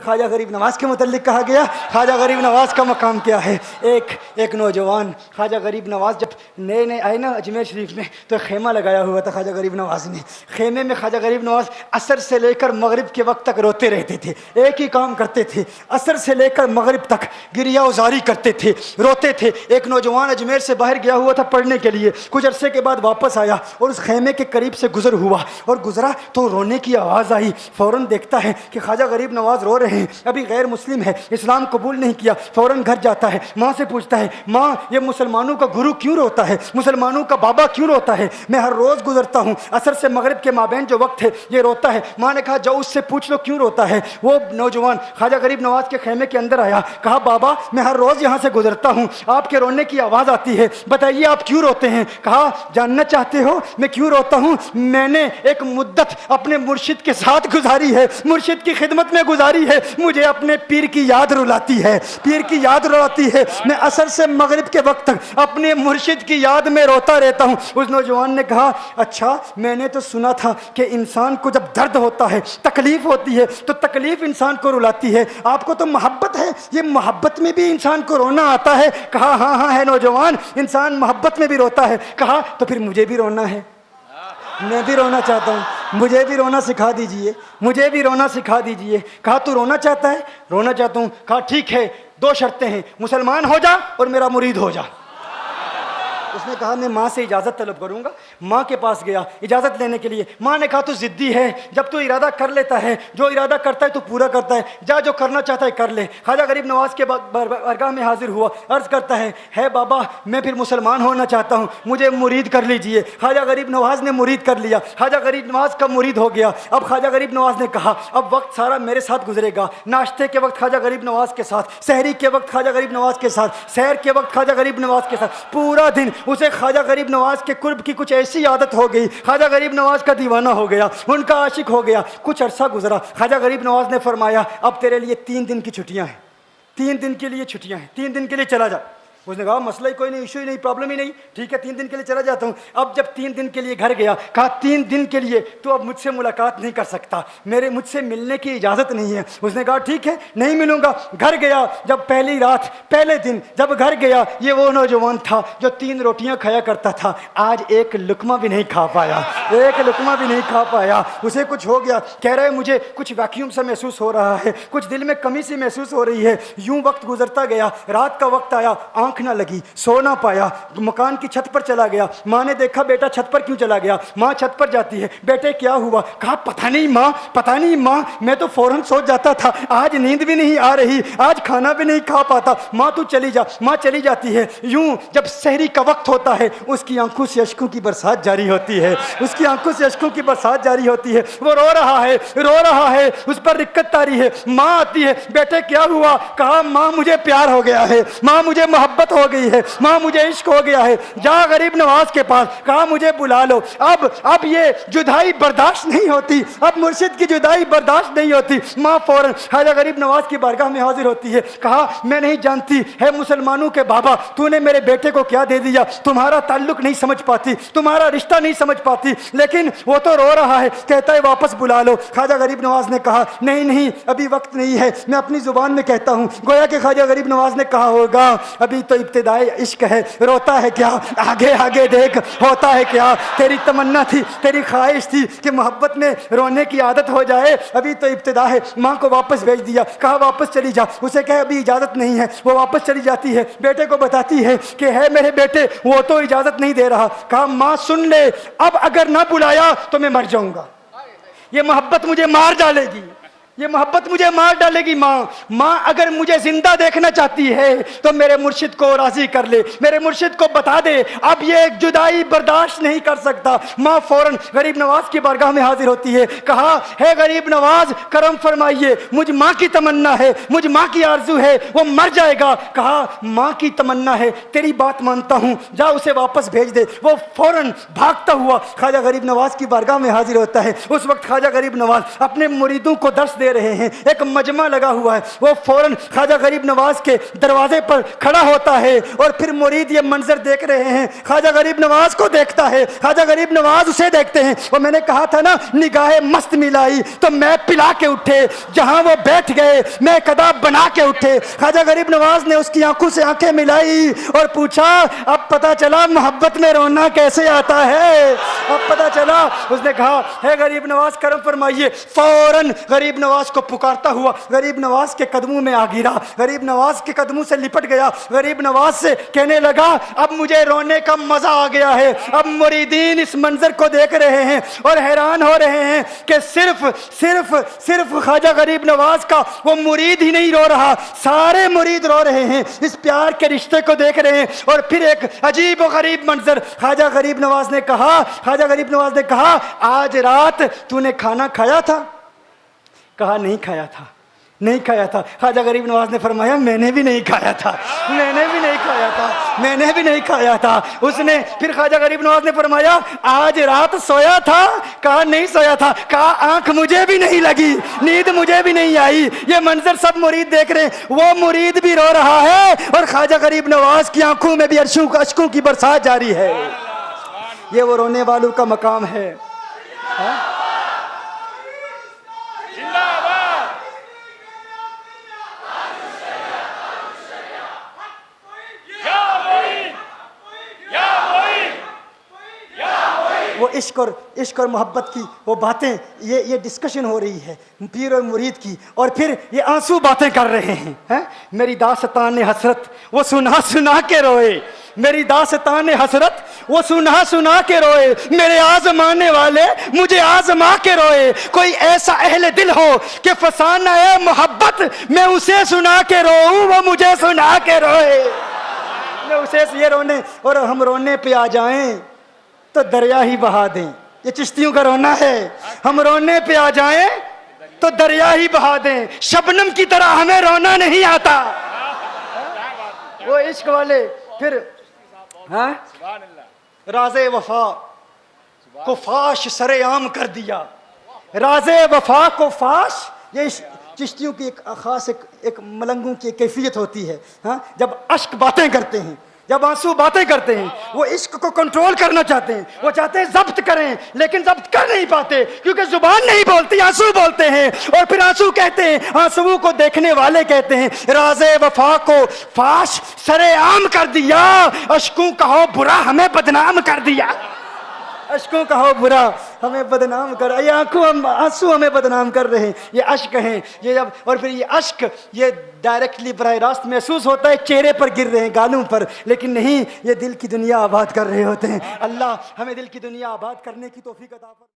خواجہ غریب نواز کے متعلق کہا گیا. خواجہ غریب نواز کا مقام کیا ہے؟ ایک نوجوان خواجہ غریب نواز جب نئے آئے نا اجمیر شریف میں تو خیمہ لگایا ہوا تھا خواجہ غریب نواز نے. خیمے میں خواجہ غریب نواز عصر سے لے کر مغرب کے وقت تک روتے رہتے تھے. ایک ہی کام کرتے تھے, عصر سے لے کر مغرب تک گریہ وزاری کرتے تھے, روتے تھے. ایک نوجوان اجمیر سے باہر گیا ہوا تھا پڑھنے کے لیے, کچھ عرصے کے بعد واپس آیا اور اس خیمے کے قریب سے گزر ہوا اور گزرا تو رونے کی آواز آئی. فوراً دیکھتا ہے کہ خواجہ غریب نواز رو رہے ہیں, ابھی غیر مسلم ہے, اسلام قبول نہیں کیا. فوراً گھر جاتا ہے, ماں سے پوچھتا ہے, ماں یہ مسلمانوں کا گرو کیوں روتا ہے, مسلمانوں کا بابا کیوں روتا ہے؟ میں ہر روز گزرتا ہوں, عصر سے مغرب کے مابین جو وقت ہے یہ روتا ہے. ماں نے کہا جاؤ اس سے پوچھ لو کیوں روتا ہے. وہ نوجوان خواجہ غریب نواز کے خیمے کے اندر آیا, کہا بابا میں ہر روز یہاں سے گزرتا ہوں, آپ کے رونے کی آواز آتی ہے, بتائیے آپ کیوں روتے ہیں؟ کہا جاننا چاہتے ہو میں کیوں روتا ہوں؟ میں نے ایک مدت اپنے مرشد کے ساتھ گزاری ہے, مرشد کی خدمت میں گزاری ہے, مجھے اپنے پیر کی یاد رلاتی ہے, پیر کی یاد رلاتی ہے. میں عصر سے مغرب کے وقت تک اپنے مرشد کی یاد میں روتا رہتا ہوں. اس نوجوان نے کہا اچھا میں نے تو سنا تھا کہ انسان کو جب درد ہوتا ہے, تکلیف ہوتی ہے تو تکلیف انسان کو رلاتی ہے, آپ کو تو محبت ہے, یہ محبت میں بھی انسان کو رونا آتا ہے؟ کہا ہاں ہے نوجوان, انسان محبت میں بھی روتا ہے. کہا تو پھر مجھے بھی رونا ہے, میں بھی رونا چاہتا ہوں, مجھے بھی رونا سکھا دیجئے, مجھے بھی رونا سکھا دیجئے. کہا تو رونا چاہتا ہے؟ رونا چاہتا ہوں. کہا ٹھیک ہے, دو شرطیں ہیں, مسلمان ہو جا اور میرا مرید ہو جا. اس نے کہا میں ماں سے اجازت طلب کروں گا. ماں کے پاس گیا اجازت لینے کے لیے. ماں نے کہا تو ضدی ہے, جب تو ارادہ کر لیتا ہے, جو ارادہ کرتا ہے تو پورا کرتا ہے, جا جو کرنا چاہتا ہے کر لے. خواجہ غریب نواز کے بارگاہ میں حاضر ہوا, عرض کرتا ہے بابا میں پھر مسلمان ہونا چاہتا ہوں, مجھے مرید کر لیجئے. خواجہ غریب نواز نے مرید کر لیا, خواجہ غریب نواز کا مرید ہو گیا. اب خواجہ غریب نواز نے کہا اب وقت سارا میرے ساتھ گزرے گا, ناشتے کے وقت خواجہ غریب نواز کے ساتھ, سحری کے وقت خواجہ غریب نواز کے ساتھ, سحر کے وقت خواجہ غریب نواز کے ساتھ, پورا دن اسے خواجہ غریب نواز کے قرب کی کچھ ایسی عادت ہو گئی, خواجہ غریب نواز کا دیوانہ ہو گیا, ان کا عاشق ہو گیا. کچھ عرصہ گزرا, خواجہ غریب نواز نے فرمایا اب تیرے لیے 3 دن کی چھٹیاں ہیں, 3 دن کے لیے چھٹیاں ہیں, 3 دن کے لیے چلا جا. اس نے کہا مسئلہ ہی کوئی نہیں, ایشو ہی نہیں, پرابلم ہی نہیں, ٹھیک ہے 3 دن کے لیے چلا جاتا ہوں. اب جب 3 دن کے لیے گھر گیا, کہا 3 دن کے لیے تو اب مجھ سے ملاقات نہیں کر سکتا, مجھ سے ملنے کی اجازت نہیں ہے. اس نے کہا ٹھیک ہے نہیں ملوں گا. گھر گیا, جب پہلی رات پہلے دن جب گھر گیا, یہ وہ نوجوان تھا جو 3 روٹیاں کھایا کرتا تھا, آج ایک لقمہ بھی نہیں کھا پایا, ایک لقمہ بھی نہیں کھا پایا. اسے کچھ ہو گیا, کہہ رہا ہے مجھے کچھ ویکیوم سا محسوس ہو رہا ہے, کچھ دل میں کمی سی محسوس ہو رہی ہے. یوں وقت گزرتا گیا, رات کا وقت آیا, آنکھ نہ لگی, سو نہ پایا, مکان کی چھت پر چلا گیا. ماں نے دیکھا بیٹا چھت پر کیوں چلا گیا؟ ماں چھت پر جاتی ہے, بیٹے کیا ہوا؟ کہا پتہ نہیں ماں, پتہ نہیں ماں, میں تو فوراً سو جاتا تھا, آج نیند بھی نہیں آ رہی, آج کھانا بھی نہیں کھا پاتا. ماں تو چلی جا. ماں چلی جاتی ہے. یوں جب سحری کا وقت ہوتا ہے اس کی آنکھوں سے اشکوں کی برسات جاری ہوتی ہے, اس کی آنکھوں سے اشکوں کی برسات جاری ہوتی ہے. وہ رو رہا ہے, اس پر رکت تاری ہے. ماں آتی ہے, بیٹے کیا ہوا؟ کہا ماں مجھے پیار ہو گیا ہے, ماں مجھے محبت ہو گئی ہے, ماں مجھے عشق ہو گیا ہے. جا غریب نواز کے پاس, کہا مجھے بلا لو. اب یہ جدائی برداشت نہیں ہوتی, اب مرشد کی جدائی برداشت نہیں ہوتی. ماں فوراً خواجہ غریب نواز کی بارگاہ میں حاضر ہوتی ہے. کہا میں نہیں جانتی ہے مسلمانوں کے بابا, تو نے میرے بیٹے کو کیا دے دیا, تمہارا تعلق نہیں سمجھ پاتی, تمہارا رشتہ نہیں سمجھ پاتی, لیکن وہ تو رو رہا ہے, کہتا ہے واپس بلا لو. خواجہ غریب نواز نے کہا نہیں ابھی وقت نہیں ہے, میں اپنی زبان میں کہتا ہوں. گویا کہ خواجہ غریب نواز نے کہا ہوگا ابھی تو ابتدائی عشق ہے, روتا ہے کیا, آگے دیکھ ہوتا ہے کیا. تیری تمنا تھی, تیری خواہش تھی کہ محبت میں رونے کی عادت ہو جائے, ابھی تو ابتدا ہے. ماں کو واپس بھیج دیا, کہا واپس چلی جا. اسے کہا ابھی اجازت نہیں ہے. وہ واپس چلی جاتی ہے, بیٹے کو بتاتی ہے کہ ہے میرے بیٹے وہ تو اجازت نہیں دے رہا. کہا ماں سن لے, اب اگر نہ بلایا تو میں مر جاؤں گا, یہ محبت مجھے مار ڈالے گی, یہ محبت مجھے مار ڈالے گی. ماں اگر مجھے زندہ دیکھنا چاہتی ہے تو میرے مرشد کو راضی کر لے, میرے مرشد کو بتا دے اب یہ جدائی برداشت نہیں کر سکتا. ماں فوراً غریب نواز کی بارگاہ میں حاضر ہوتی ہے. کہا ہے غریب نواز کرم فرمائیے, مجھ ماں کی تمنا ہے, مجھ ماں کی آرزو ہے, وہ مر جائے گا. کہا ماں کی تمنا ہے, تیری بات مانتا ہوں, جا اسے واپس بھیج دے. وہ فوراً بھاگتا ہوا خواجہ غریب نواز کی بارگاہ میں حاضر ہوتا ہے. اس وقت خواجہ غریب نواز اپنے مریدوں کو درس دے رہے ہیں، ایک مجمع لگا ہوا ہے، وہ فوراً خواجہ غریب نواز کے دروازے پر کھڑا ہوتا ہے اور پھر مرید یہ منظر دیکھ رہے ہیں، خواجہ غریب نواز کو دیکھتا ہے، خواجہ غریب نواز اسے دیکھتے ہیں، اور میں نے کہا تھا نا نگاہ مست ملائی تو میں پلا کے اٹھے، جہاں وہ بیٹھ گئے میں قدا بنا کے اٹھے۔ خواجہ غریب نواز نے اس کی آنکھوں سے آنکھیں ملائی اور پوچھا اب پتہ چلا محبت میں رونا کیسے آتا ہے، اب پتہ چلا۔ اس نے کہا ہے غریب نواز کرم فرمائیے، فوراً غریب نواز کو پکارتا ہوا غریب نواز کے قدموں میں آ گرا، غریب نواز کے قدموں سے لپٹ گیا، غریب نواز سے کہنے لگا اب مجھے رونے کا مزہ آ گیا ہے، اب مریدین اس منظر کو دیکھ رہے ہیں اور حیران ہو رہے ہیں کہ صرف خواجہ غریب نواز کا وہ مرید ہی نہیں رو رہا، سارے مرید رو رہے ہیں، اس پیار کے رشتے کو دیکھ رہے ہیں۔ اور پھر ایک عجیب و غریب منظر، خواجہ غریب نواز نے کہا آج رات تو نے کھانا کھایا تھا؟ کہا نہیں کھایا تھا۔ خواجہ غریب نواز نے فرمایا میں نے بھی نہیں کھایا تھا۔ اس نے پھر خواجہ غریب نواز نے فرمایا آج رات سویا تھا؟ کہا نہیں سویا تھا۔ کہا آنکھ مجھے بھی نہیں لگی، نیند مجھے بھی نہیں آئی۔ یہ منظر سب مرید دیکھ رہے ہیں، وہ مرید بھی رو رہا ہے اور خواجہ غریب نواز کی آنکھوں میں بھی اشکوں کی برسات جاری ہے۔ یہ وہ رونے والوں کا مقام ہے۔ وہ عشق اور محبت کی وہ باتیں، یہ ڈسکشن ہو رہی ہے پیر اور مرید کی، اور پھر یہ آنسو باتیں کر رہے ہیں۔ میری داستان حسرت وہ سنا کے روئے، میری داستان حسرت وہ سنا کے روئے، میرے آزمانے والے مجھے آزما کے روئے۔ کوئی ایسا اہل دل ہو کہ فسانہ محبت میں اسے سنا کے روؤں، وہ مجھے سنا کے روئے۔ میں اسے یہ رونے اور ہم رونے پہ آ جائیں تو دریا ہی بہا دیں، یہ چشتیوں کا رونا ہے۔ ہم رونے پہ آ جائیں تو دریا ہی بہا دیں، شبنم کی طرح ہمیں رونا نہیں آتا۔ وہ عشق والے پھر راز وفا کو فاش سرے عام کر دیا، راز وفا کو فاش، یہ چشتیوں کی ایک خاص ایک ملنگوں کی کیفیت ہوتی ہے۔ جب اشک باتیں کرتے ہیں، جب آنسو باتیں کرتے ہیں، وہ عشق کو کنٹرول کرنا چاہتے ہیں، وہ چاہتے ہیں ضبط کریں لیکن ضبط کر نہیں پاتے کیونکہ زبان نہیں بولتی، آنسو بولتے ہیں، اور پھر آنسو کہتے ہیں، آنسو کو دیکھنے والے کہتے ہیں راز وفا کو فاش سرے عام کر دیا، اشکوں کا ہو برا ہمیں بدنام کر دیا، اشکوں کا ہو برا ہمیں بدنام کر، یہ آنسو ہمیں بدنام کر رہے ہیں، یہ اشک ہیں۔ یہ جب اور پھر یہ اشک یہ ڈائریکٹلی براہ راست محسوس ہوتا ہے چہرے پر گر رہے ہیں، گالوں پر، لیکن نہیں، یہ دل کی دنیا آباد کر رہے ہوتے ہیں۔ اللہ ہمیں دل کی دنیا آباد کرنے کی توفیق عطا فرمائے۔